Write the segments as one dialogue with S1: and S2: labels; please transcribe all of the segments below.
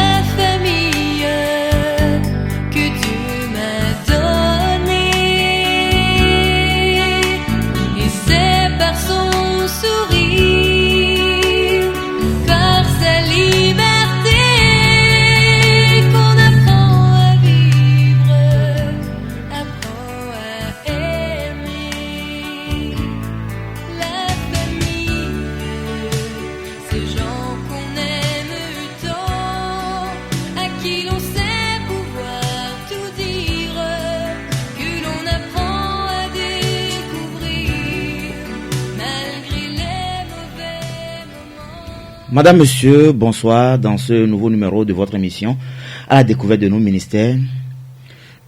S1: la famille que Dieu m'a donnée. Et c'est par son sourire, par sa liberté qu'on apprend à vivre, apprend à aimer. La famille, ces gens qu'on aime tant, à qui l'on sait pouvoir tout dire, que l'on apprend à découvrir malgré les mauvais moments.
S2: Madame, Monsieur, bonsoir. Dans ce nouveau numéro de votre émission, à la découverte de nos ministères,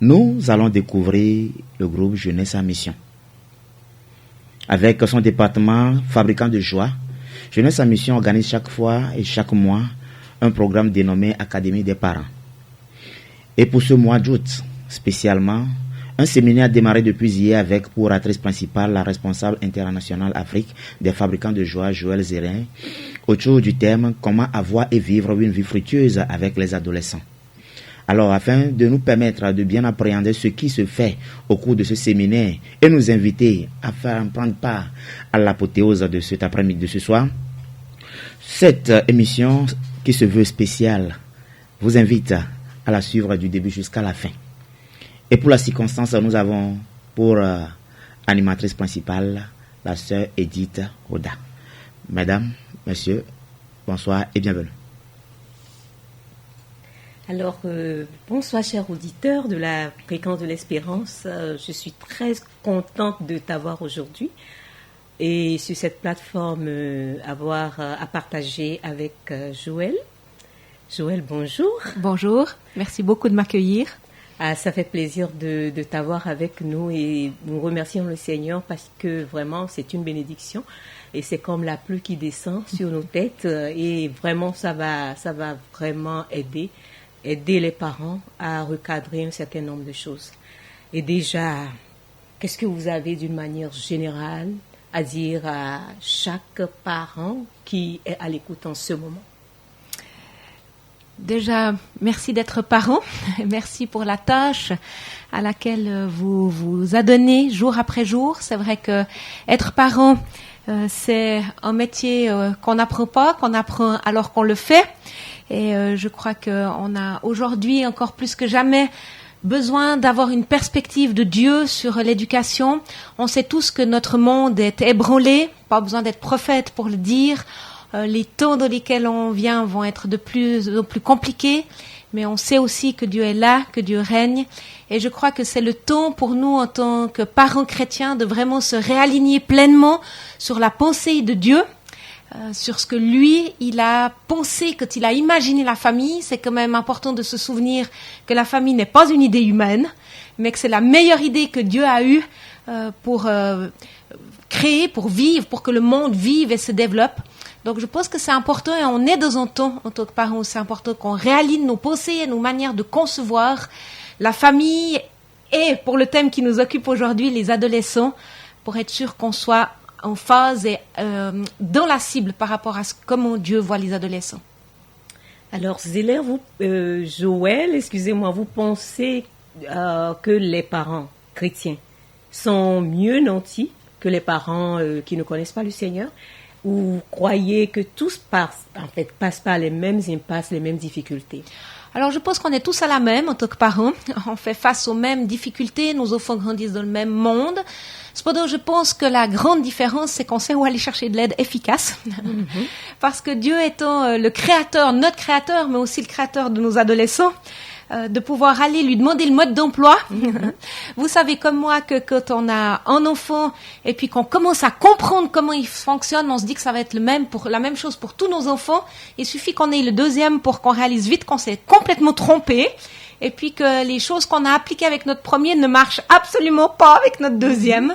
S2: nous allons découvrir le groupe Jeunesse en Mission. Avec son département fabricant de joie, Jeunesse en Mission organise chaque fois et chaque mois un programme dénommé Académie des parents. Et pour ce mois d'août, spécialement, un séminaire a démarré depuis hier avec pour actrice principale la responsable internationale Afrique des fabricants de joie, Joël Zérin, autour du thème « Comment avoir et vivre une vie fructueuse avec les adolescents ». Alors, afin de nous permettre de bien appréhender ce qui se fait au cours de ce séminaire et nous inviter à faire prendre part à l'apothéose de cet après-midi, de ce soir, cette émission qui se veut spéciale vous invite à la suivre du début jusqu'à la fin. Et pour la circonstance, nous avons pour animatrice principale la sœur Edith Oda. Mesdames, Messieurs, bonsoir et bienvenue.
S3: Alors, bonsoir chers auditeurs de la fréquence de l'espérance. Je suis très contente de t'avoir aujourd'hui et sur cette plateforme avoir à partager avec Joël. Joël, bonjour.
S4: Bonjour, merci beaucoup de m'accueillir.
S3: Ah, ça fait plaisir de t'avoir avec nous et nous remercions le Seigneur parce que vraiment c'est une bénédiction et c'est comme la pluie qui descend sur nos têtes et vraiment ça va vraiment aider les parents à recadrer un certain nombre de choses. Et déjà, qu'est-ce que vous avez d'une manière générale à dire à chaque parent qui est à l'écoute en ce moment?
S4: Déjà, merci d'être parent. Merci pour la tâche à laquelle vous vous adonnez jour après jour. C'est vrai que être parent, c'est un métier qu'on n'apprend pas, qu'on apprend alors qu'on le fait. Et je crois qu'on a aujourd'hui encore plus que jamais besoin d'avoir une perspective de Dieu sur l'éducation. On sait tous que notre monde est ébranlé, pas besoin d'être prophète pour le dire. Les temps dans lesquels on vient vont être de plus en plus compliqués, mais on sait aussi que Dieu est là, que Dieu règne. Et je crois que c'est le temps pour nous, en tant que parents chrétiens, de vraiment se réaligner pleinement sur la pensée de Dieu, sur ce que lui, il a pensé quand il a imaginé la famille. C'est quand même important de se souvenir que la famille n'est pas une idée humaine, mais que c'est la meilleure idée que Dieu a eue pour créer, pour vivre, pour que le monde vive et se développe. Donc je pense que c'est important et on est dans un temps, en tant que parents, c'est important qu'on réaligne nos pensées et nos manières de concevoir la famille et pour le thème qui nous occupe aujourd'hui, les adolescents, pour être sûr qu'on soit en phase et dans la cible par rapport à comment Dieu voit les adolescents.
S3: Alors Zéler, Joël, excusez-moi, vous pensez que les parents chrétiens sont mieux nantis que les parents qui ne connaissent pas le Seigneur? Ou vous croyez que tous passent par les mêmes impasses, les mêmes difficultés?
S4: Alors, je pense qu'on est tous à la même en tant que parents. On fait face aux mêmes difficultés. Nos enfants grandissent dans le même monde. Cependant, je pense que la grande différence, c'est qu'on sait où aller chercher de l'aide efficace. Parce que Dieu étant le créateur, notre créateur, mais aussi le créateur de nos adolescents, de pouvoir aller lui demander le mode d'emploi. Vous savez comme moi que quand on a un enfant et puis qu'on commence à comprendre comment il fonctionne, on se dit que ça va être la même chose pour tous nos enfants. Il suffit qu'on ait le deuxième pour qu'on réalise vite qu'on s'est complètement trompé et puis que les choses qu'on a appliquées avec notre premier ne marchent absolument pas avec notre deuxième.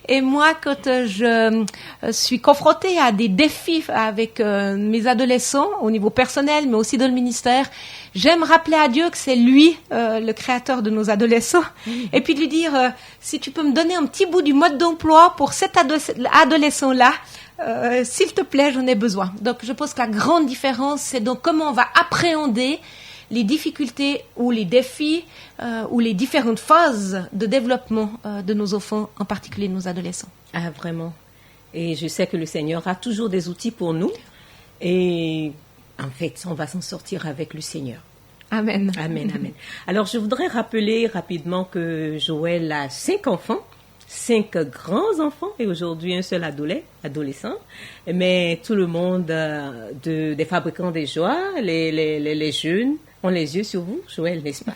S4: Et moi, quand je suis confrontée à des défis avec mes adolescents, au niveau personnel, mais aussi dans le ministère, j'aime rappeler à Dieu que c'est lui, le créateur de nos adolescents, et puis de lui dire, si tu peux me donner un petit bout du mode d'emploi pour cet adolescent-là, s'il te plaît, j'en ai besoin. Donc, je pense que la grande différence, c'est donc comment on va appréhender les difficultés ou les défis ou les différentes phases de développement de nos enfants, en particulier de nos adolescents.
S3: Ah, vraiment. Et je sais que le Seigneur a toujours des outils pour nous. Et en fait, on va s'en sortir avec le Seigneur.
S4: Amen.
S3: Amen, amen. Alors, je voudrais rappeler rapidement que Joël a 5 enfants, 5 grands enfants et aujourd'hui un seul adolescent. Mais tout le monde des fabricants des joies, les jeunes, ont les yeux sur vous, Joël, n'est-ce pas?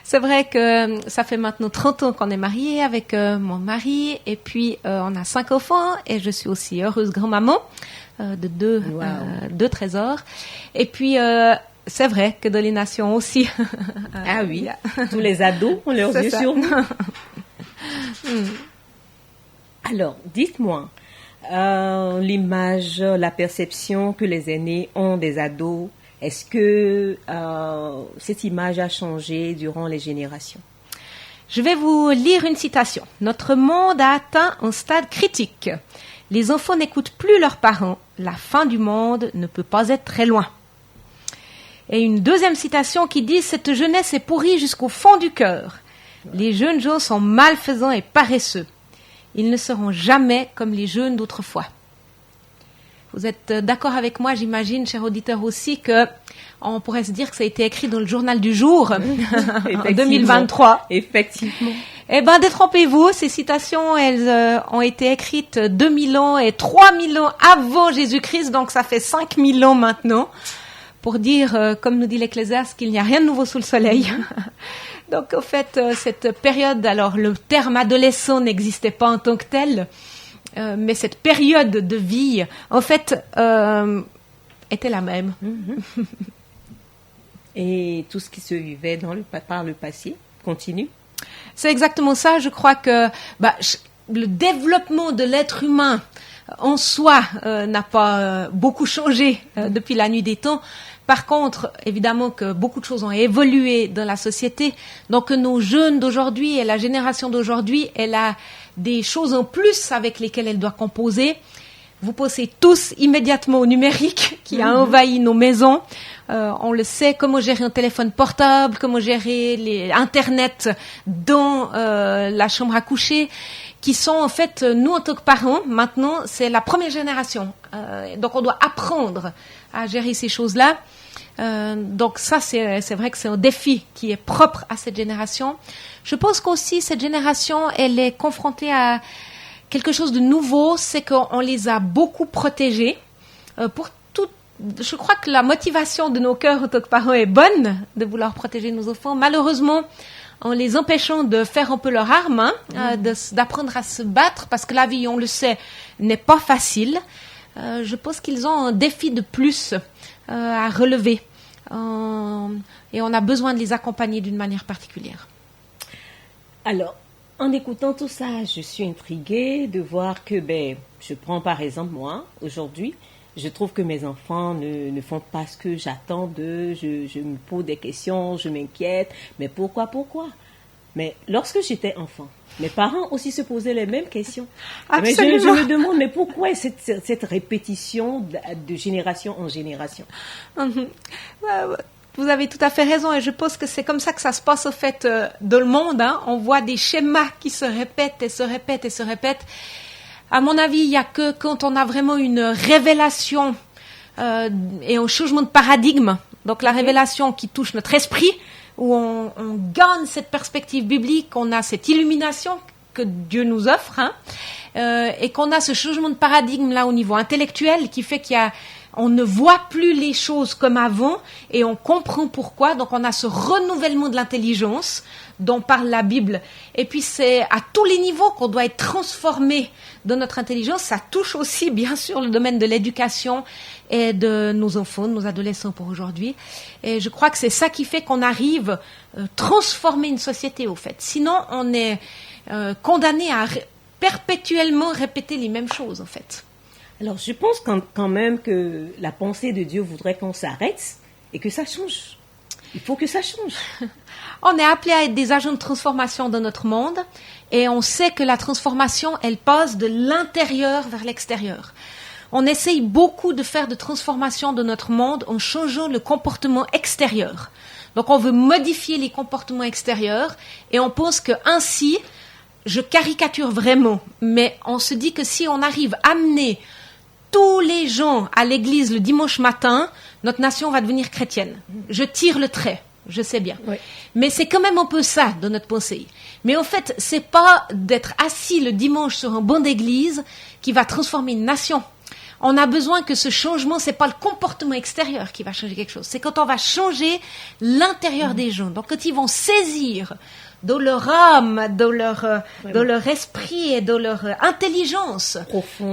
S4: C'est vrai que ça fait maintenant 30 ans qu'on est mariés avec mon mari et puis on a 5 enfants et je suis aussi heureuse grand-maman de deux trésors. Et puis, c'est vrai que dans les nations aussi.
S3: Ah oui, tous les ados ont leurs yeux sur vous. Alors, dites-moi, l'image, la perception que les aînés ont des ados, est-ce que cette image a changé durant les générations?
S4: Je vais vous lire une citation. Notre monde a atteint un stade critique. Les enfants n'écoutent plus leurs parents. La fin du monde ne peut pas être très loin. Et une deuxième citation qui dit « Cette jeunesse est pourrie jusqu'au fond du cœur. Les jeunes gens sont malfaisants et paresseux. Ils ne seront jamais comme les jeunes d'autrefois. » Vous êtes d'accord avec moi, j'imagine, chers auditeurs aussi, que on pourrait se dire que ça a été écrit dans le journal du jour en 2023.
S3: Effectivement.
S4: Eh bien, détrompez-vous, ces citations, elles ont été écrites 2000 ans et 3000 ans avant Jésus-Christ, donc ça fait 5000 ans maintenant, pour dire, comme nous dit l'Ecclésiaste, qu'il n'y a rien de nouveau sous le soleil. Donc, au fait, cette période, alors le terme adolescent n'existait pas en tant que tel, mais cette période de vie, en fait, était la même.
S3: Et tout ce qui se vivait par le passé continue.
S4: C'est exactement ça. Je crois que le développement de l'être humain en soi n'a pas beaucoup changé depuis la nuit des temps. Par contre, évidemment que beaucoup de choses ont évolué dans la société. Donc, nos jeunes d'aujourd'hui et la génération d'aujourd'hui, elle a des choses en plus avec lesquelles elle doit composer. Vous pensez tous immédiatement au numérique qui a envahi nos maisons. On le sait, comment gérer un téléphone portable, comment gérer Internet dans la chambre à coucher, qui sont en fait, nous en tant que parents, maintenant, c'est la première génération. Donc, on doit apprendre à gérer ces choses-là. Donc ça, c'est vrai que c'est un défi qui est propre à cette génération. Je pense qu'aussi, cette génération, elle est confrontée à quelque chose de nouveau, c'est qu'on les a beaucoup protégés. Je crois que la motivation de nos cœurs en tant que parents est bonne de vouloir protéger nos enfants. Malheureusement, en les empêchant de faire un peu leur arme, d'apprendre à se battre, parce que la vie, on le sait, n'est pas facile. Je pense qu'ils ont un défi de plus à relever. Et on a besoin de les accompagner d'une manière particulière.
S3: Alors, en écoutant tout ça, je suis intriguée de voir que, je prends par exemple moi, aujourd'hui, je trouve que mes enfants ne font pas ce que j'attends d'eux, je me pose des questions, je m'inquiète, mais pourquoi? Mais lorsque j'étais enfant, mes parents aussi se posaient les mêmes questions.
S4: Absolument.
S3: Mais je me demande, mais pourquoi cette répétition de génération en génération?
S4: Vous avez tout à fait raison et je pense que c'est comme ça que ça se passe au fait dans le monde. On voit des schémas qui se répètent et se répètent et se répètent. À mon avis, il n'y a que quand on a vraiment une révélation et un changement de paradigme, donc la révélation qui touche notre esprit, où on gagne cette perspective biblique, on a cette illumination que Dieu nous offre, et qu'on a ce changement de paradigme là au niveau intellectuel qui fait on ne voit plus les choses comme avant et on comprend pourquoi. Donc on a ce renouvellement de l'intelligence dont parle la Bible. Et puis c'est à tous les niveaux qu'on doit être transformé dans notre intelligence. Ça touche aussi bien sûr le domaine de l'éducation et de nos enfants, de nos adolescents pour aujourd'hui. Et je crois que c'est ça qui fait qu'on arrive à transformer une société au fait. Sinon on est condamné à perpétuellement répéter les mêmes choses en fait.
S3: Alors, je pense quand même que la pensée de Dieu voudrait qu'on s'arrête et que ça change. Il faut que ça change.
S4: On est appelé à être des agents de transformation dans notre monde et on sait que la transformation, elle passe de l'intérieur vers l'extérieur. on essaye beaucoup de faire de transformation de notre monde en changeant le comportement extérieur. Donc on veut modifier les comportements extérieurs et on pense que ainsi, je caricature vraiment, mais on se dit que si on arrive à amener tous les gens à l'église le dimanche matin, notre nation va devenir chrétienne. Je tire le trait, je sais bien.
S3: Oui.
S4: Mais c'est quand même un peu ça dans notre pensée. Mais en fait, c'est pas d'être assis le dimanche sur un banc d'église qui va transformer une nation. On a besoin que ce changement, c'est pas le comportement extérieur qui va changer quelque chose. C'est quand on va changer l'intérieur des gens. Donc quand ils vont saisir dans leur âme, dans leur esprit et dans leur intelligence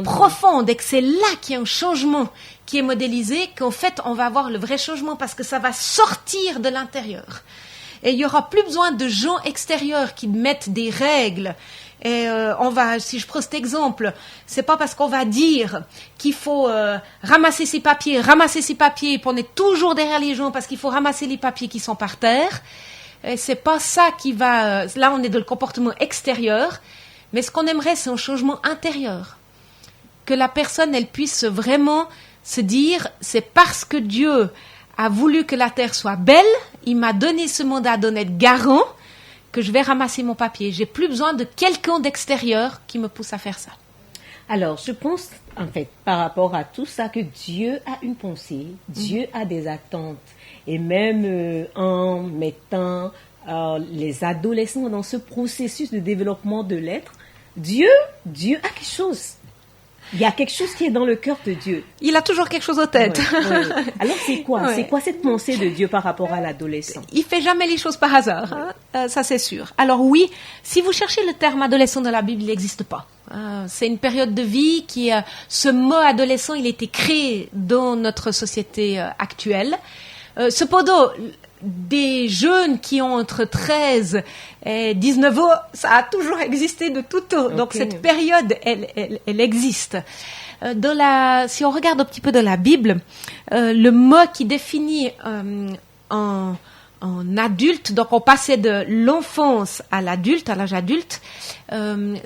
S4: profonde, et que c'est là qu'il y a un changement qui est modélisé, qu'en fait on va avoir le vrai changement parce que ça va sortir de l'intérieur. Et il y aura plus besoin de gens extérieurs qui mettent des règles. Et si je prends cet exemple, c'est pas parce qu'on va dire qu'il faut ramasser ses papiers, puis on est toujours derrière les gens parce qu'il faut ramasser les papiers qui sont par terre. Et c'est pas ça qui va... là, on est dans le comportement extérieur, mais ce qu'on aimerait, c'est un changement intérieur. Que la personne, elle puisse vraiment se dire, c'est parce que Dieu a voulu que la terre soit belle, il m'a donné ce mandat d'en être garant, que je vais ramasser mon papier. J'ai plus besoin de quelqu'un d'extérieur qui me pousse à faire ça.
S3: Alors, je pense, en fait, par rapport à tout ça, que Dieu a une pensée, Dieu a des attentes. Et même en mettant les adolescents dans ce processus de développement de l'être, Dieu a quelque chose. Il y a quelque chose qui est dans le cœur de Dieu.
S4: Il a toujours quelque chose en tête.
S3: Ouais. Alors, c'est quoi?
S4: Ouais.
S3: C'est quoi cette pensée de Dieu par rapport à l'adolescent?
S4: Il fait jamais les choses par hasard, hein. Ça c'est sûr. Alors oui, si vous cherchez le terme adolescent dans la Bible, il n'existe pas. C'est une période de vie qui, ce mot adolescent, il a été créé dans notre société actuelle. Cependant, des jeunes qui ont entre 13 et 19 ans, ça a toujours existé de tout temps. Okay. Donc cette période, elle existe. Si on regarde un petit peu dans la Bible, le mot qui définit en adulte, donc on passait de l'enfance à l'adulte, à l'âge adulte,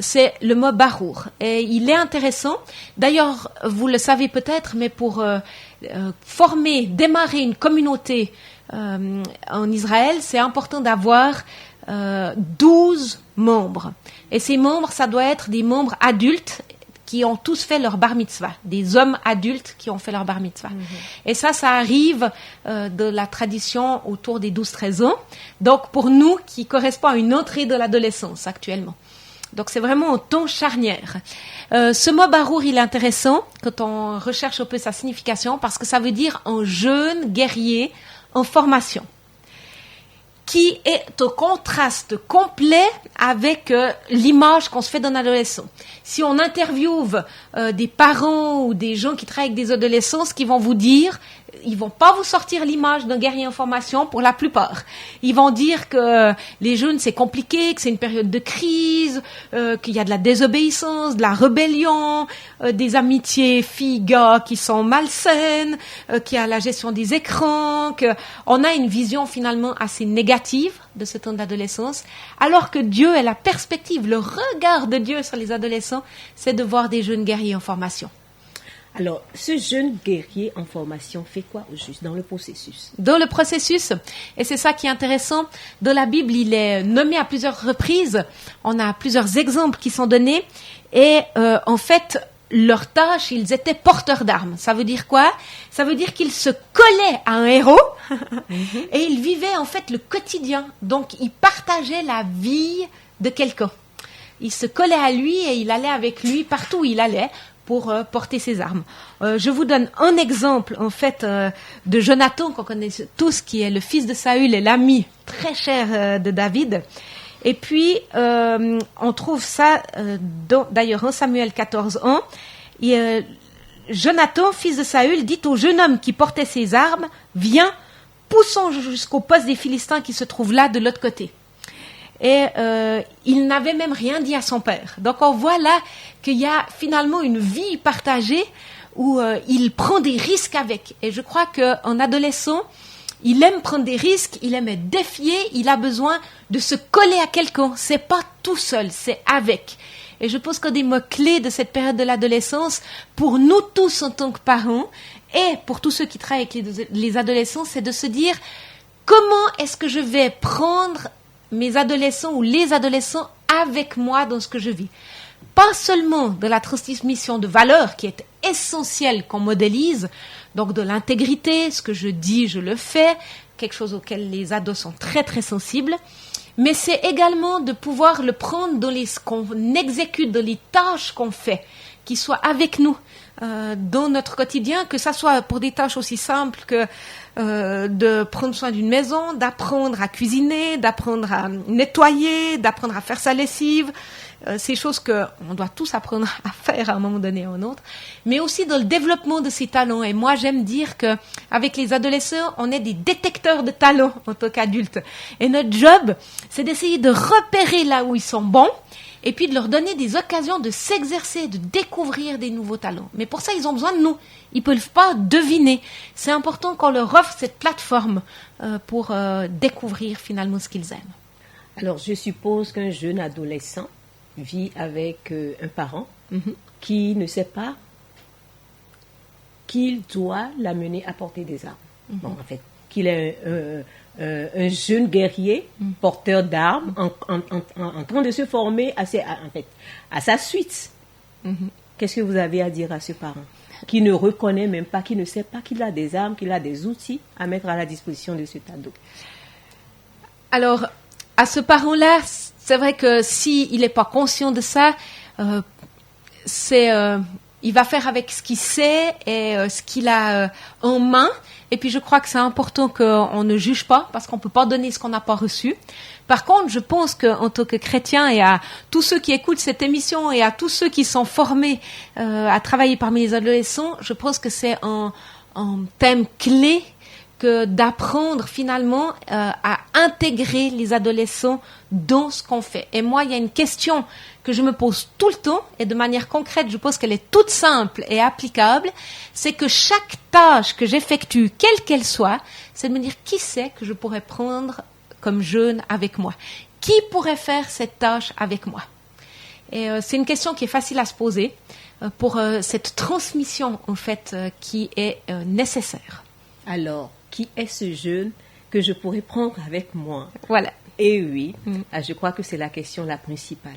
S4: c'est le mot barour. Et il est intéressant. D'ailleurs, vous le savez peut-être, mais pour démarrer une communauté en Israël, c'est important d'avoir 12 membres. Et ces membres, ça doit être des membres adultes qui ont tous fait leur bar mitzvah, des hommes adultes qui ont fait leur bar mitzvah. Et ça arrive de la tradition autour des 12-13 ans. Donc pour nous, qui correspond à une entrée de l'adolescence actuellement. Donc c'est vraiment un temps charnière. Ce mot barour, il est intéressant quand on recherche un peu sa signification parce que ça veut dire un jeune guerrier en formation, qui est au contraste complet avec l'image qu'on se fait d'un adolescent. Si on interviewe des parents ou des gens qui travaillent avec des adolescents, ce qu'ils vont vous dire, ils vont pas vous sortir l'image d'un guerrier en formation pour la plupart. Ils vont dire que les jeunes c'est compliqué, que c'est une période de crise, qu'il y a de la désobéissance, de la rébellion, des amitiés filles-gars qui sont malsaines, qu'il y a la gestion des écrans, qu'on a une vision finalement assez négative de ce temps d'adolescence, alors que Dieu est la perspective, le regard de Dieu sur les adolescents, c'est de voir des jeunes guerriers en formation.
S3: Alors, ce jeune guerrier en formation fait quoi au juste dans le processus?
S4: Dans le processus, et c'est ça qui est intéressant, dans la Bible, il est nommé à plusieurs reprises, on a plusieurs exemples qui sont donnés, et en fait, leur tâche, ils étaient porteurs d'armes. Ça veut dire quoi? Ça veut dire qu'ils se collaient à un héros et ils vivaient en fait le quotidien. Donc, ils partageaient la vie de quelqu'un. Ils se collaient à lui et il allait avec lui partout où il allait pour porter ses armes. Je vous donne un exemple en fait de Jonathan qu'on connaît tous, qui est le fils de Saül et l'ami très cher de David. Et puis, on trouve ça, d'ailleurs, en Samuel 14:1, Jonathan, fils de Saül, dit au jeune homme qui portait ses armes, « Viens, poussons jusqu'au poste des Philistins qui se trouve là, de l'autre côté. » Et il n'avait même rien dit à son père. Donc, on voit là qu'il y a finalement une vie partagée où il prend des risques avec. Et je crois qu'en adolescent, il aime prendre des risques, il aime être défié, il a besoin de se coller à quelqu'un. C'est pas tout seul, c'est avec. Et je pense qu'un des mots-clés de cette période de l'adolescence, pour nous tous en tant que parents, et pour tous ceux qui travaillent avec les adolescents, c'est de se dire comment est-ce que je vais prendre mes adolescents ou les adolescents avec moi dans ce que je vis. Pas seulement de la transmission de valeurs qui est essentielle qu'on modélise, donc de l'intégrité, ce que je dis, je le fais, quelque chose auquel les ados sont très très sensibles, mais c'est également de pouvoir le prendre dans ce qu'on exécute, dans les tâches qu'on fait, qui soient avec nous dans notre quotidien, que ça soit pour des tâches aussi simples que de prendre soin d'une maison, d'apprendre à cuisiner, d'apprendre à nettoyer, d'apprendre à faire sa lessive, ces choses qu'on doit tous apprendre à faire à un moment donné ou à un autre, mais aussi dans le développement de ces talents. Et moi, j'aime dire qu'avec les adolescents, on est des détecteurs de talents en tant qu'adultes. Et notre job, c'est d'essayer de repérer là où ils sont bons, et puis de leur donner des occasions de s'exercer, de découvrir des nouveaux talents. Mais pour ça, ils ont besoin de nous. Ils ne peuvent pas deviner. C'est important qu'on leur offre cette plateforme pour découvrir finalement ce qu'ils aiment.
S3: Alors, je suppose qu'un jeune adolescent vit avec un parent qui ne sait pas qu'il doit l'amener à porter des armes. Bon, en fait, qu'il est un jeune guerrier porteur d'armes en train de se former à sa suite. Qu'est-ce que vous avez à dire à ce parent qui ne reconnaît même pas, qui ne sait pas qu'il a des armes, qu'il a des outils à mettre à la disposition de cet ado?
S4: Alors, à ce parent-là, c'est vrai que s'il n'est pas conscient de ça, il va faire avec ce qu'il sait et ce qu'il a en main. Et puis, je crois que c'est important qu'on ne juge pas, parce qu'on ne peut pas donner ce qu'on n'a pas reçu. Par contre, je pense qu'en tant que chrétien, et à tous ceux qui écoutent cette émission et à tous ceux qui sont formés à travailler parmi les adolescents, je pense que c'est un thème clé que d'apprendre finalement à intégrer les adolescents dans ce qu'on fait. Et moi, il y a une question que je me pose tout le temps, et de manière concrète, je pense qu'elle est toute simple et applicable, c'est que chaque tâche que j'effectue, quelle qu'elle soit, c'est de me dire qui c'est que je pourrais prendre comme jeune avec moi. Qui pourrait faire cette tâche avec moi? Et c'est une question qui est facile à se poser pour cette transmission, en fait, qui est nécessaire.
S3: Alors, qui est ce jeune que je pourrais prendre avec moi?
S4: Voilà.
S3: Et oui, je crois que c'est la question la principale.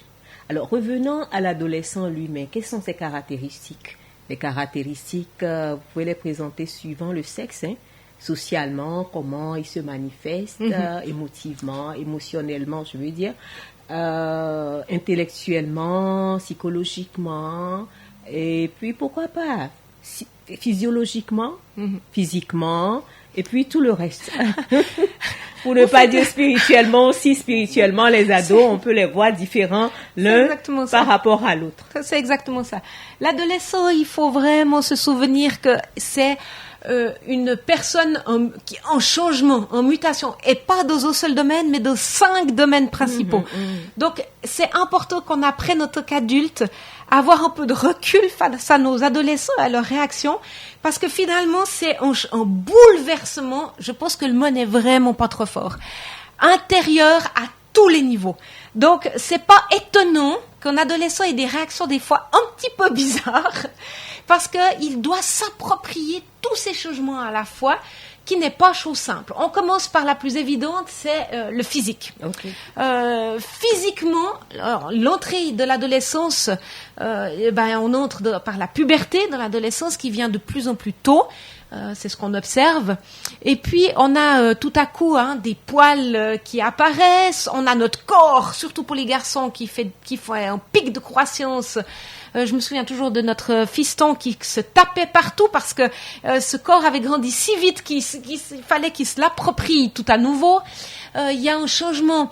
S3: Alors, revenons à l'adolescent lui-même. Quelles sont ses caractéristiques? Les caractéristiques, vous pouvez les présenter suivant le sexe, socialement, comment il se manifeste, émotivement, émotionnellement, je veux dire, intellectuellement, psychologiquement, et puis pourquoi pas physiologiquement, physiquement, et puis tout le reste. Pour ne pas dire spirituellement aussi, spirituellement, les ados, on peut les voir différents l'un par rapport à l'autre.
S4: C'est exactement ça. L'adolescent, il faut vraiment se souvenir que c'est une personne qui en changement, en mutation, et pas dans un seul domaine, mais dans 5 domaines principaux. Donc, c'est important qu'on apprenne en tant qu'adulte à avoir un peu de recul face à nos adolescents, à leurs réactions, parce que finalement, c'est un bouleversement, je pense que le mot n'est vraiment pas trop fort, intérieur à tous les niveaux. Donc, c'est pas étonnant qu'un adolescent ait des réactions des fois un petit peu bizarres, parce qu'il doit s'approprier tous ces changements à la fois, qui n'est pas chose simple. On commence par la plus évidente, c'est le physique.
S3: Okay.
S4: Physiquement, l'entrée de l'adolescence, on entre par la puberté dans l'adolescence qui vient de plus en plus tôt. C'est ce qu'on observe. Et puis, on a tout à coup des poils qui apparaissent. On a notre corps, surtout pour les garçons, qui fait un pic de croissance. Je me souviens toujours de notre fiston qui se tapait partout parce que ce corps avait grandi si vite qu'il fallait qu'il se l'approprie tout à nouveau. Il y a un changement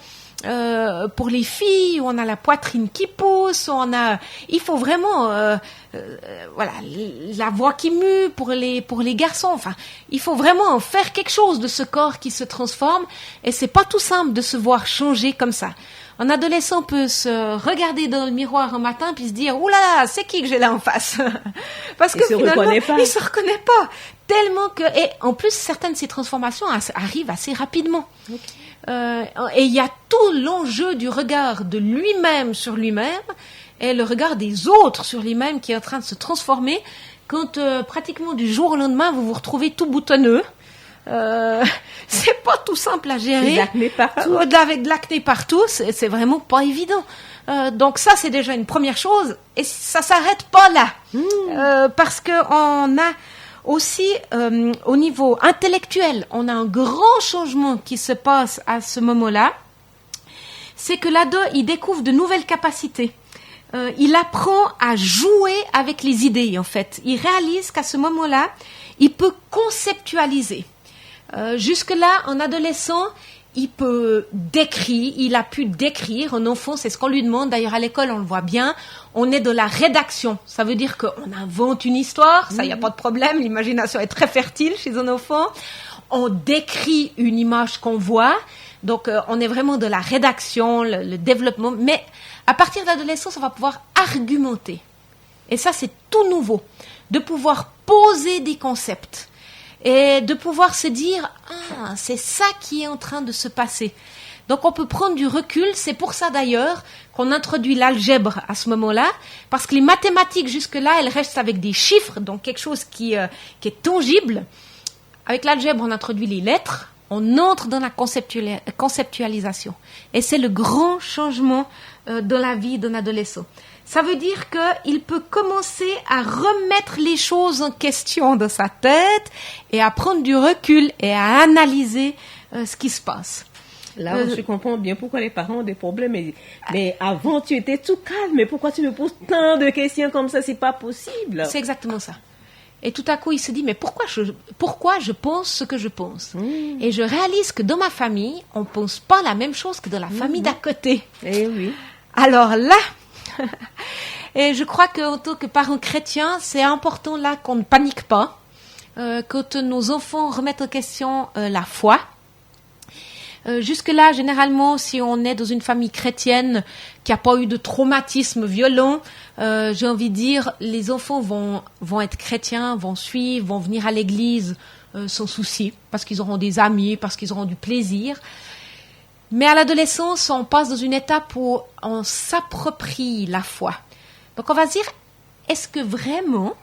S4: pour les filles où on a la poitrine qui pousse, il faut vraiment la voix qui mue pour les garçons. Enfin, il faut vraiment faire quelque chose de ce corps qui se transforme, et c'est pas tout simple de se voir changer comme ça. Un adolescent peut se regarder dans le miroir un matin puis se dire « Ouh là là, c'est qui que j'ai là en face ?» Parce que finalement, il se reconnaît pas. Tellement que... Et en plus, certaines de ces transformations arrivent assez rapidement. Okay. Et il y a tout l'enjeu du regard de lui-même sur lui-même et le regard des autres sur lui-même qui est en train de se transformer quand pratiquement du jour au lendemain vous vous retrouvez tout boutonneux. C'est pas tout simple à gérer.
S3: L'acné partout.
S4: Avec de l'acné partout, c'est vraiment pas évident. Donc ça, c'est déjà une première chose. Et ça s'arrête pas là. Parce que on a aussi, au niveau intellectuel, on a un grand changement qui se passe à ce moment-là. C'est que l'ado, il découvre de nouvelles capacités. Il apprend à jouer avec les idées, en fait. Il réalise qu'à ce moment-là, il peut conceptualiser. Jusque-là, en adolescent, il a pu décrire. En enfant, c'est ce qu'on lui demande. D'ailleurs, à l'école, on le voit bien. On est de la rédaction. Ça veut dire qu'on invente une histoire. Ça, il n'y a pas de problème. L'imagination est très fertile chez un enfant. On décrit une image qu'on voit. Donc, on est vraiment de la rédaction, le développement. Mais à partir de l'adolescence, on va pouvoir argumenter. Et ça, c'est tout nouveau. De pouvoir poser des concepts. Et de pouvoir se dire, c'est ça qui est en train de se passer. Donc on peut prendre du recul, c'est pour ça d'ailleurs qu'on introduit l'algèbre à ce moment-là, parce que les mathématiques jusque-là, elles restent avec des chiffres, donc quelque chose qui est tangible. Avec l'algèbre, on introduit les lettres, on entre dans la conceptualisation. Et c'est le grand changement dans la vie d'un adolescent. Ça veut dire qu'il peut commencer à remettre les choses en question dans sa tête et à prendre du recul et à analyser ce qui se passe.
S3: Là, je comprends bien pourquoi les parents ont des problèmes. Mais avant, tu étais tout calme. Mais pourquoi tu me poses tant de questions comme ça? C'est pas possible.
S4: C'est exactement ça. Et tout à coup, il se dit, mais pourquoi je pense ce que je pense? Et je réalise que dans ma famille, on pense pas la même chose que dans la famille d'à côté.
S3: Eh oui.
S4: Alors là... Et je crois qu'en tant que parents chrétiens, c'est important là qu'on ne panique pas, quand nos enfants remettent en question la foi. Jusque-là, généralement, si on est dans une famille chrétienne qui n'a pas eu de traumatisme violent, j'ai envie de dire, les enfants vont être chrétiens, vont suivre, vont venir à l'église sans souci, parce qu'ils auront des amis, parce qu'ils auront du plaisir. Mais à l'adolescence, on passe dans une étape où on s'approprie la foi. Donc on va se dire, est-ce que vraiment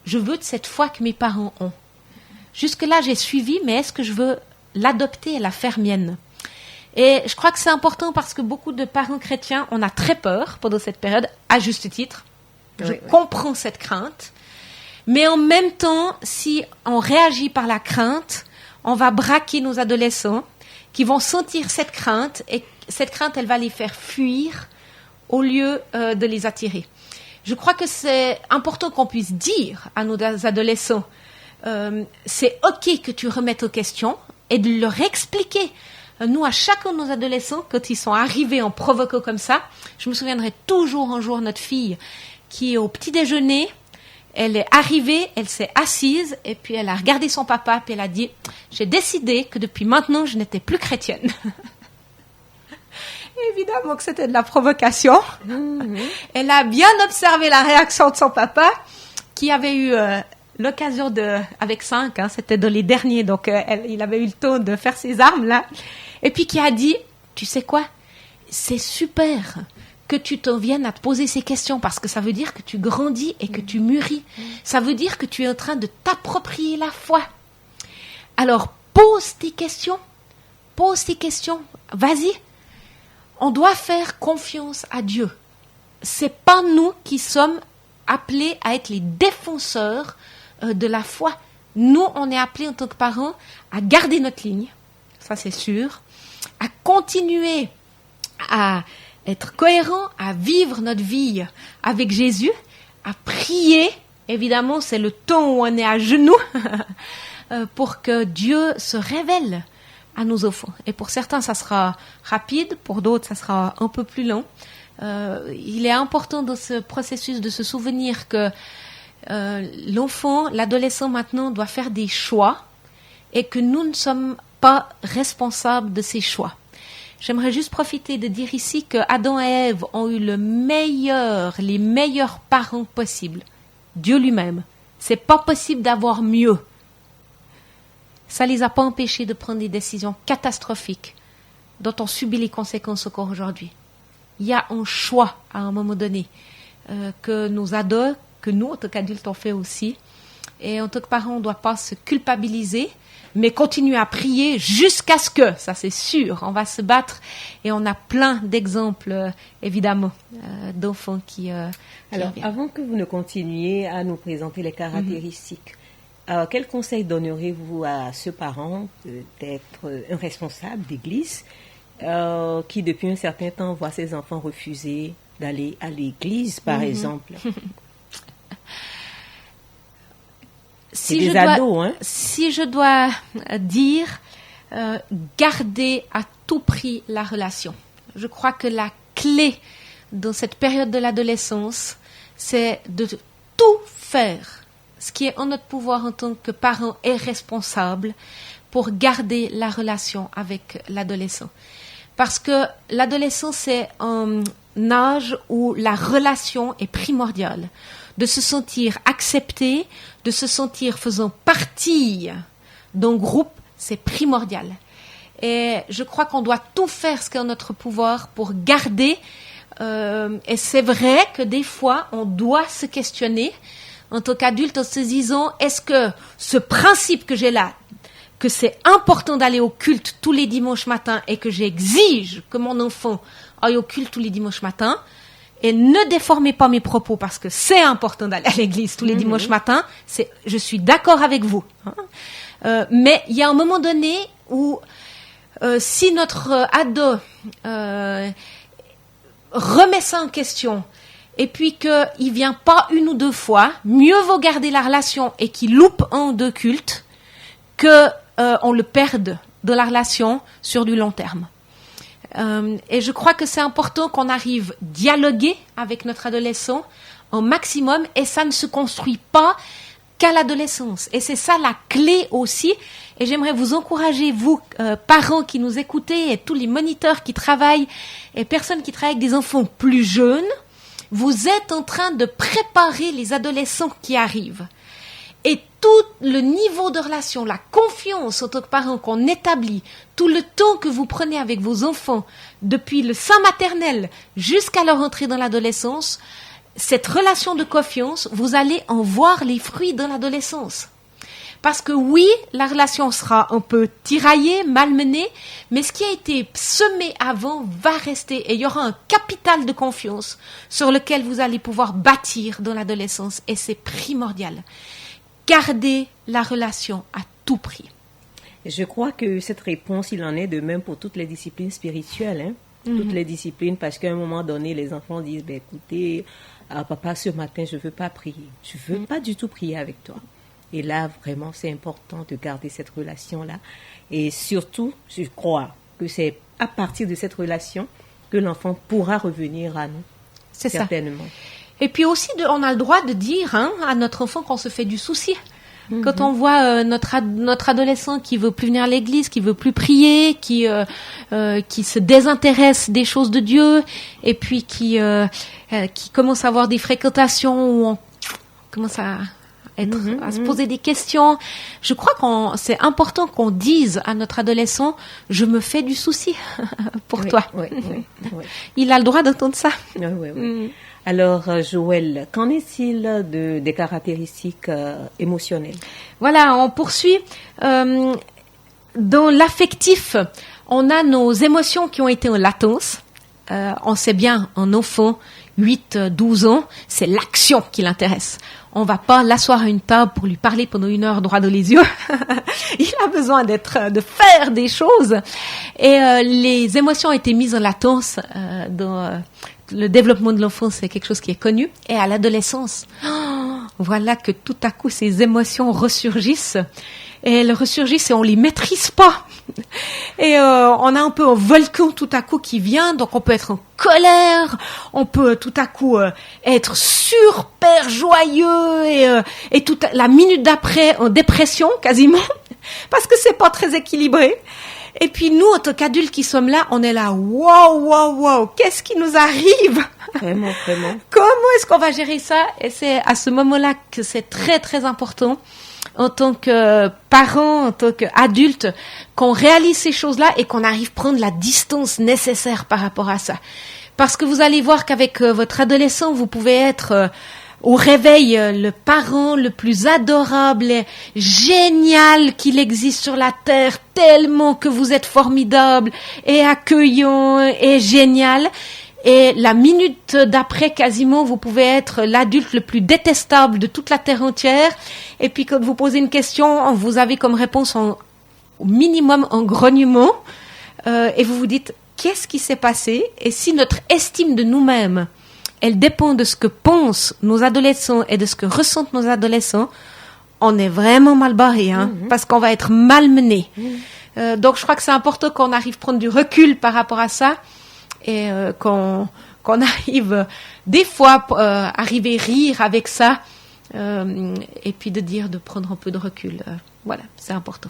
S4: je veux de cette foi que mes parents ont? Jusque-là, j'ai suivi, mais est-ce que je veux l'adopter et la faire mienne? Et je crois que c'est important parce que beaucoup de parents chrétiens, on a très peur pendant cette période, à juste titre. Je comprends cette crainte. Mais en même temps, si on réagit par la crainte, on va braquer nos adolescents qui vont sentir cette crainte, et cette crainte, elle va les faire fuir au lieu de les attirer. Je crois que c'est important qu'on puisse dire à nos adolescents, c'est OK que tu remettes aux questions, et de leur expliquer. Nous, à chacun de nos adolescents, quand ils sont arrivés en provoquant comme ça, je me souviendrai toujours un jour notre fille qui est au petit déjeuner, elle est arrivée, elle s'est assise et puis elle a regardé son papa puis elle a dit « J'ai décidé que depuis maintenant, je n'étais plus chrétienne. » Évidemment que c'était de la provocation. Elle a bien observé la réaction de son papa qui avait eu l'occasion avec 5, c'était dans les derniers, donc il avait eu le temps de faire ses armes là, et puis qui a dit « Tu sais quoi, c'est super que tu t'en viennes à te poser ces questions parce que ça veut dire que tu grandis et que tu mûris. Ça veut dire que tu es en train de t'approprier la foi. Alors, pose tes questions. Vas-y. On doit faire confiance à Dieu. C'est pas nous qui sommes appelés à être les défenseurs de la foi. Nous, on est appelés en tant que parents à garder notre ligne. Ça, c'est sûr. À continuer à être cohérent, à vivre notre vie avec Jésus, à prier. Évidemment, c'est le temps où on est à genoux pour que Dieu se révèle à nos enfants. Et pour certains, ça sera rapide, pour d'autres, ça sera un peu plus long. Il est important dans ce processus de se souvenir que l'enfant, l'adolescent maintenant doit faire des choix et que nous ne sommes pas responsables de ces choix. J'aimerais juste profiter de dire ici que Adam et Ève ont eu les meilleurs parents possibles. Dieu lui-même. C'est pas possible d'avoir mieux. Ça les a pas empêchés de prendre des décisions catastrophiques dont on subit les conséquences encore aujourd'hui. il y a un choix à un moment donné que nos ados, que nous, en tant qu'adultes, on fait aussi. Et en tant que parents, on ne doit pas se culpabiliser, mais continuer à prier jusqu'à ce que, ça c'est sûr, on va se battre. Et on a plein d'exemples, évidemment, d'enfants qui
S3: Alors,
S4: reviennent.
S3: avant que vous ne continuiez à nous présenter les caractéristiques, quel conseil donneriez-vous à ce parent, peut-être un responsable d'église, qui depuis un certain temps voit ses enfants refuser d'aller à l'église, par exemple? C'est des ados, hein?
S4: Si je dois dire, garder à tout prix la relation. Je crois que la clé dans cette période de l'adolescence, c'est de tout faire, ce qui est en notre pouvoir en tant que parents et responsables, pour garder la relation avec l'adolescent. Parce que l'adolescence, c'est un âge où la relation est primordiale. De se sentir accepté, de se sentir faisant partie d'un groupe, c'est primordial. Et je crois qu'on doit tout faire ce qui est en notre pouvoir pour garder. Et c'est vrai que des fois, on doit se questionner en tant qu'adulte en se disant, est-ce que ce principe que j'ai là, que c'est important d'aller au culte tous les dimanches matins et que j'exige que mon enfant aille au culte tous les dimanches matins, et ne déformez pas mes propos parce que c'est important d'aller à l'église tous les dimanches matins, je suis d'accord avec vous. Mais il y a un moment donné où si notre ado remet ça en question et puis qu'il vient pas une ou deux fois, mieux vaut garder la relation et qu'il loupe un ou deux cultes que on le perde dans la relation sur du long terme. Et je crois que c'est important qu'on arrive à dialoguer avec notre adolescent au maximum, et ça ne se construit pas qu'à l'adolescence. Et c'est ça la clé aussi. Et j'aimerais vous encourager, vous, parents qui nous écoutez, et tous les moniteurs qui travaillent, et personnes qui travaillent avec des enfants plus jeunes, vous êtes en train de préparer les adolescents qui arrivent. Et tout le niveau de relation, la confiance en tant que parent qu'on établit, tout le temps que vous prenez avec vos enfants, depuis le sein maternel jusqu'à leur entrée dans l'adolescence, cette relation de confiance, vous allez en voir les fruits dans l'adolescence. Parce que oui, la relation sera un peu tiraillée, malmenée, mais ce qui a été semé avant va rester, et il y aura un capital de confiance sur lequel vous allez pouvoir bâtir dans l'adolescence, et c'est primordial. Gardez la relation à tout prix.
S3: Je crois que cette réponse, il en est de même pour toutes les disciplines spirituelles, hein? Toutes les disciplines, parce qu'à un moment donné, les enfants disent, écoutez, papa, ce matin, je ne veux pas prier. Je ne veux pas du tout prier avec toi. Et là, vraiment, c'est important de garder cette relation-là. Et surtout, je crois que c'est à partir de cette relation que l'enfant pourra revenir à nous.
S4: C'est
S3: certainement.
S4: Ça. Et puis aussi, on a le droit de dire à notre enfant qu'on se fait du souci. Quand on voit notre adolescent qui veut plus venir à l'église, qui veut plus prier, qui se désintéresse des choses de Dieu, et puis qui commence à avoir des fréquentations où on commence à se poser des questions. Je crois c'est important qu'on dise à notre adolescent, je me fais du souci pour toi.
S3: Oui.
S4: Il a le droit d'entendre ça.
S3: Oui. Alors, Joël, qu'en est-il des caractéristiques émotionnelles?
S4: Voilà, on poursuit. Dans l'affectif, on a nos émotions qui ont été en latence. On sait bien, un enfant, 8-12 ans, c'est l'action qui l'intéresse. On va pas l'asseoir à une table pour lui parler pendant 1 heure droit dans les yeux. Il a besoin de faire des choses. Et les émotions ont été mises en latence dans le développement de l'enfant, c'est quelque chose qui est connu. Et à l'adolescence, voilà que tout à coup, ces émotions ressurgissent. Et elles ressurgissent et on les maîtrise pas. Et on a un peu un volcan tout à coup qui vient, donc on peut être en colère, on peut tout à coup être super joyeux et toute la minute d'après en dépression quasiment, parce que c'est pas très équilibré. Et puis nous, en tant qu'adultes qui sommes là, on est là, wow, qu'est-ce qui nous arrive?
S3: Vraiment.
S4: Comment est-ce qu'on va gérer ça? Et c'est à ce moment-là que c'est très, très important, en tant que parents, en tant qu'adultes, qu'on réalise ces choses-là et qu'on arrive à prendre la distance nécessaire par rapport à ça. Parce que vous allez voir qu'avec votre adolescent, vous pouvez être au réveil le parent le plus adorable et génial qu'il existe sur la terre, tellement que vous êtes formidable et accueillant et génial. Et la minute d'après, quasiment, vous pouvez être l'adulte le plus détestable de toute la terre entière. Et puis, quand vous posez une question, vous avez comme réponse au minimum un grognement. Et vous vous dites, qu'est-ce qui s'est passé? Et si notre estime de nous-mêmes, elle dépend de ce que pensent nos adolescents et de ce que ressentent nos adolescents, on est vraiment mal barré, hein, parce qu'on va être malmené. Donc, je crois que c'est important qu'on arrive à prendre du recul par rapport à ça. Et qu'on arrive des fois arriver à rire avec ça et puis de prendre un peu de recul. Voilà, c'est important.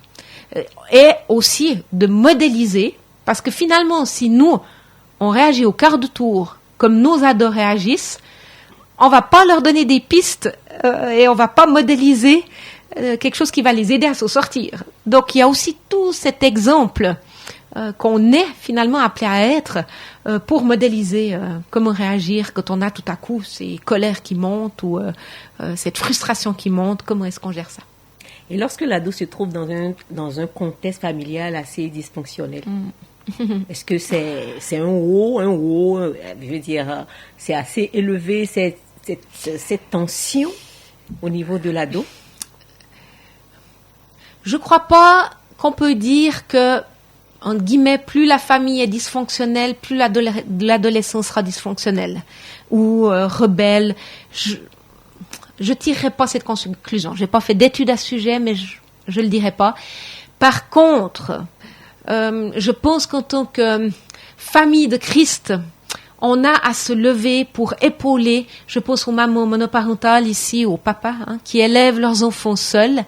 S4: Et aussi de modéliser, parce que finalement, si nous, on réagit au quart de tour comme nos ados réagissent, on va pas leur donner des pistes et on va pas modéliser quelque chose qui va les aider à s'en sortir. Donc, il y a aussi tout cet exemple qu'on est finalement appelé à être pour modéliser comment réagir quand on a tout à coup ces colères qui montent ou cette frustration qui monte, comment est-ce qu'on gère ça?
S3: Et lorsque l'ado se trouve dans un contexte familial assez dysfonctionnel, est-ce que c'est un haut, je veux dire, c'est assez élevé, cette tension au niveau de l'ado?
S4: Je crois pas qu'on peut dire que, entre guillemets, plus la famille est dysfonctionnelle, plus l'adolescent sera dysfonctionnel ou rebelle. Je tirerai pas cette conclusion. J'ai pas fait d'études à ce sujet, mais je le dirai pas. Par contre, je pense qu'en tant que famille de Christ, on a à se lever pour épauler, je pense aux mamans monoparentales ici, aux papas, hein, qui élèvent leurs enfants seuls,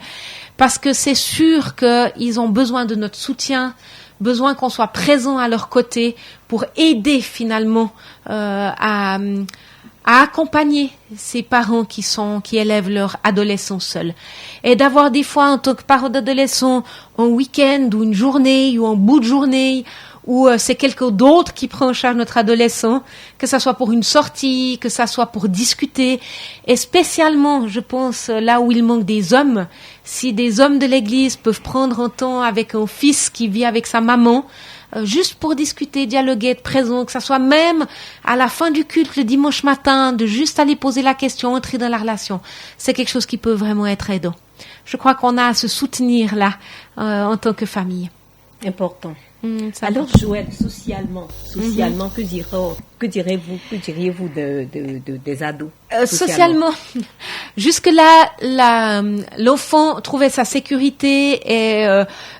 S4: parce que c'est sûr qu'ils ont besoin de notre soutien, besoin qu'on soit présent à leur côté pour aider finalement à accompagner ces parents qui élèvent leurs adolescents seuls. Et d'avoir des fois, en tant que parent d'adolescent, un week-end ou une journée ou un bout de journée où c'est quelqu'un d'autre qui prend en charge notre adolescent, que ça soit pour une sortie, que ça soit pour discuter. Et spécialement, je pense, là où il manque des hommes, si des hommes de l'église peuvent prendre un temps avec un fils qui vit avec sa maman, juste pour discuter, dialoguer, être présent, que ça soit même à la fin du culte le dimanche matin, de juste aller poser la question, entrer dans la relation. C'est quelque chose qui peut vraiment être aidant. Je crois qu'on a à se soutenir là, en tant que famille.
S3: Important. Alors, Joël, socialement, que diriez-vous des ados?
S4: Socialement, jusque-là, l'enfant trouvait sa sécurité et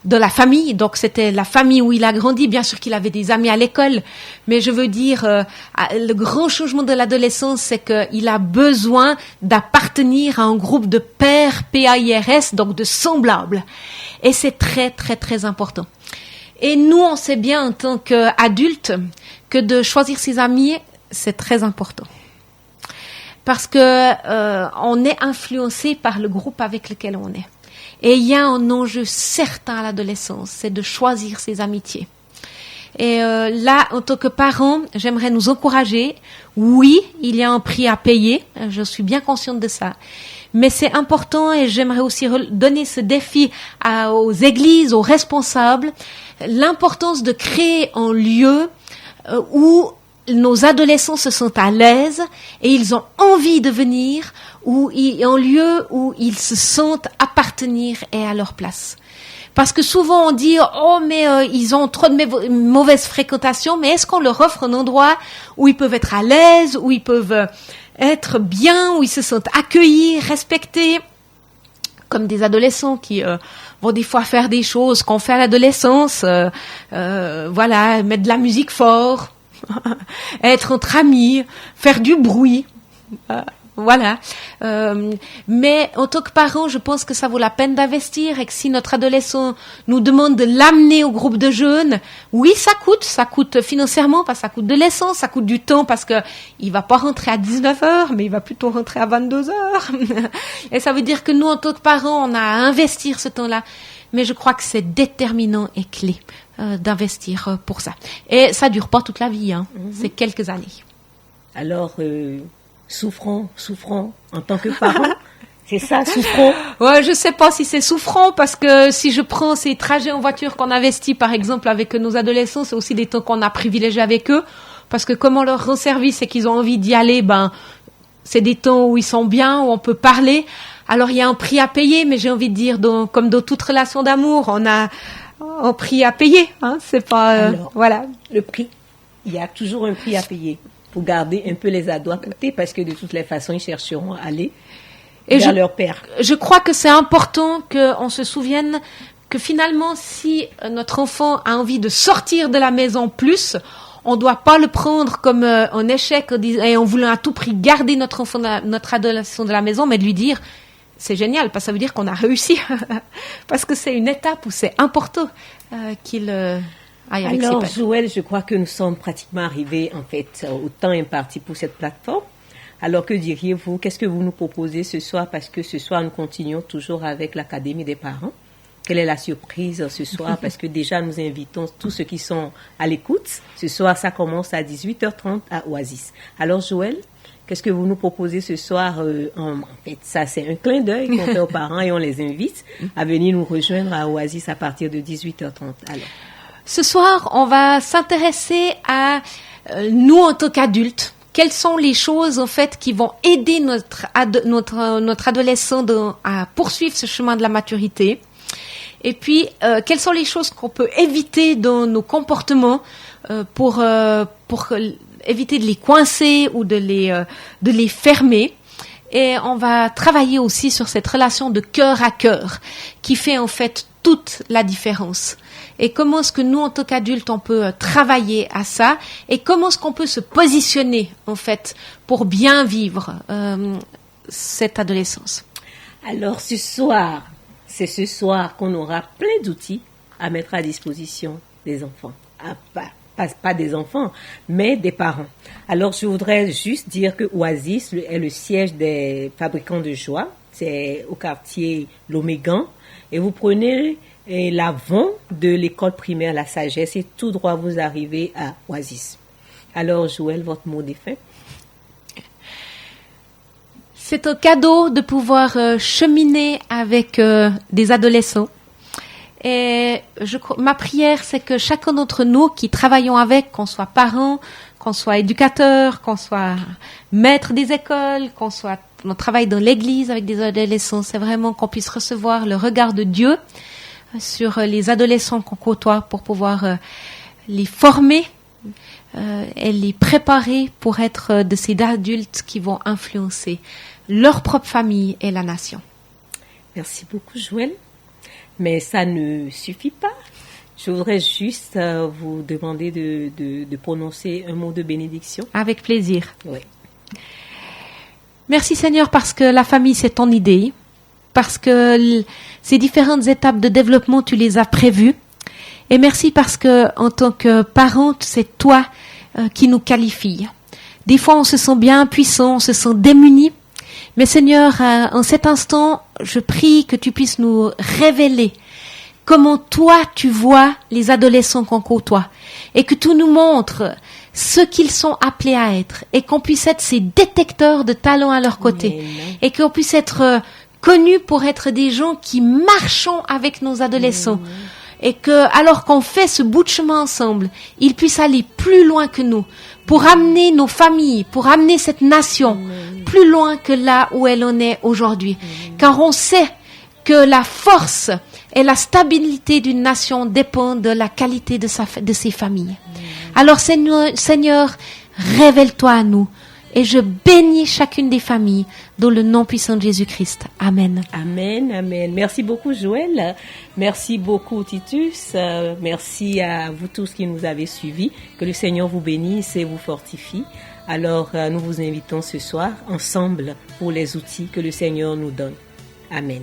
S4: de la famille. Donc, c'était la famille où il a grandi. Bien sûr qu'il avait des amis à l'école, mais je veux dire, le grand changement de l'adolescence, c'est qu'il a besoin d'appartenir à un groupe de pairs, PAIRS, donc de semblables. Et c'est très, très, très important. Et nous, on sait bien en tant qu'adultes que de choisir ses amis, c'est très important. Parce que on est influencé par le groupe avec lequel on est. Et il y a un enjeu certain à l'adolescence, c'est de choisir ses amitiés. Et là, en tant que parents, j'aimerais nous encourager. Oui, il y a un prix à payer, je suis bien consciente de ça. Mais c'est important et j'aimerais aussi donner ce défi aux églises, aux responsables, l'importance de créer un lieu où nos adolescents se sentent à l'aise et ils ont envie de venir, un lieu où ils se sentent appartenir et à leur place. Parce que souvent on dit « Oh, mais ils ont trop de mauvaise fréquentation », mais est-ce qu'on leur offre un endroit où ils peuvent être à l'aise, où ils peuvent être bien, où ils se sentent accueillis, respectés, comme des adolescents qui vont des fois faire des choses qu'on fait à l'adolescence, voilà, mettre de la musique fort, être entre amis, faire du bruit. Voilà. Mais en tant que parent, je pense que ça vaut la peine d'investir et que si notre adolescent nous demande de l'amener au groupe de jeunes, oui, ça coûte financièrement parce que ça coûte de l'essence, ça coûte du temps parce que il va pas rentrer à 19h, mais il va plutôt rentrer à 22h. Et ça veut dire que nous, en tant que parents, on a à investir ce temps-là. Mais je crois que c'est déterminant et clé d'investir pour ça. Et ça dure pas toute la vie, hein. C'est quelques années.
S3: Alors, souffrons en tant que parents. C'est ça, souffrons.
S4: Ouais, je sais pas si c'est souffrant parce que si je prends ces trajets en voiture qu'on investit, par exemple, avec nos adolescents, c'est aussi des temps qu'on a privilégiés avec eux. Parce que comme on leur rend service et qu'ils ont envie d'y aller, c'est des temps où ils sont bien, où on peut parler. Alors, il y a un prix à payer, mais j'ai envie de dire, comme dans toute relation d'amour, on a un prix à payer, hein. C'est pas,
S3: Alors,
S4: voilà.
S3: Le prix. Il y a toujours un prix à payer pour garder un peu les ados à côté parce que de toutes les façons, ils chercheront à aller vers leur père.
S4: Je crois que c'est important qu'on se souvienne que finalement, si notre enfant a envie de sortir de la maison plus, on ne doit pas le prendre comme un échec et en voulant à tout prix garder notre enfant, notre adolescent de la maison, mais de lui dire c'est génial, parce que ça veut dire qu'on a réussi. Parce que c'est une étape où c'est important qu'il aille avec ses
S3: Alors,
S4: pères.
S3: Joël, je crois que nous sommes pratiquement arrivés, en fait, au temps imparti pour cette plateforme. Alors, que diriez-vous? Qu'est-ce que vous nous proposez ce soir? Parce que ce soir, nous continuons toujours avec l'Académie des parents. Quelle est la surprise ce soir? Parce que déjà, nous invitons tous ceux qui sont à l'écoute. Ce soir, ça commence à 18h30 à Oasis. Alors, Joël, qu'est-ce que vous nous proposez ce soir? En fait, ça, c'est un clin d'œil qu'on fait aux parents et on les invite à venir nous rejoindre à Oasis à partir de 18h30. Alors.
S4: Ce soir, on va s'intéresser à nous en tant qu'adultes. Quelles sont les choses, en fait, qui vont aider notre adolescent à poursuivre ce chemin de la maturité? Et puis, quelles sont les choses qu'on peut éviter dans nos comportements pour éviter de les coincer ou de les fermer. Et on va travailler aussi sur cette relation de cœur à cœur qui fait en fait toute la différence. Et comment est-ce que nous, en tant qu'adultes, on peut travailler à ça et comment est-ce qu'on peut se positionner en fait pour bien vivre cette adolescence.
S3: Alors ce soir, c'est ce soir qu'on aura plein d'outils à mettre à disposition des enfants. Pas des enfants, mais des parents. Alors, je voudrais juste dire que Oasis est le siège des fabricants de joie. C'est au quartier L'Omégan. Et vous prenez l'avant de l'école primaire La Sagesse et tout droit vous arrivez à Oasis. Alors, Joël, votre mot de fin?
S4: C'est un cadeau de pouvoir cheminer avec des adolescents. Et ma prière, c'est que chacun d'entre nous qui travaillons avec, qu'on soit parents, qu'on soit éducateurs, qu'on soit maître des écoles, on travaille dans l'église avec des adolescents, c'est vraiment qu'on puisse recevoir le regard de Dieu sur les adolescents qu'on côtoie pour pouvoir les former et les préparer pour être de ces adultes qui vont influencer leur propre famille et la nation.
S3: Merci beaucoup, Joël. Mais ça ne suffit pas. Je voudrais juste vous demander de prononcer un mot de bénédiction.
S4: Avec plaisir.
S3: Oui.
S4: Merci Seigneur parce que la famille c'est ton idée, parce que ces différentes étapes de développement tu les as prévues. Et merci parce que en tant que parent c'est toi qui nous qualifie. Des fois on se sent bien impuissant, on se sent démuni. Mais Seigneur, en cet instant, je prie que tu puisses nous révéler comment toi tu vois les adolescents qu'on côtoie et que tu nous montres ce qu'ils sont appelés à être et qu'on puisse être ces détecteurs de talents à leur côté. Amen. Et qu'on puisse être connus pour être des gens qui marchons avec nos adolescents. Amen. Et que, alors qu'on fait ce bout de chemin ensemble, ils puissent aller plus loin que nous pour amener nos familles, pour amener cette nation plus loin que là où elle en est aujourd'hui. Car on sait que la force et la stabilité d'une nation dépendent de la qualité de ses familles. Alors Seigneur, révèle-toi à nous. Et je bénis chacune des familles dans le nom puissant de Jésus-Christ. Amen.
S3: Amen, amen. Merci beaucoup Joël. Merci beaucoup Titus. Merci à vous tous qui nous avez suivis. Que le Seigneur vous bénisse et vous fortifie. Alors, nous vous invitons ce soir ensemble pour les outils que le Seigneur nous donne. Amen.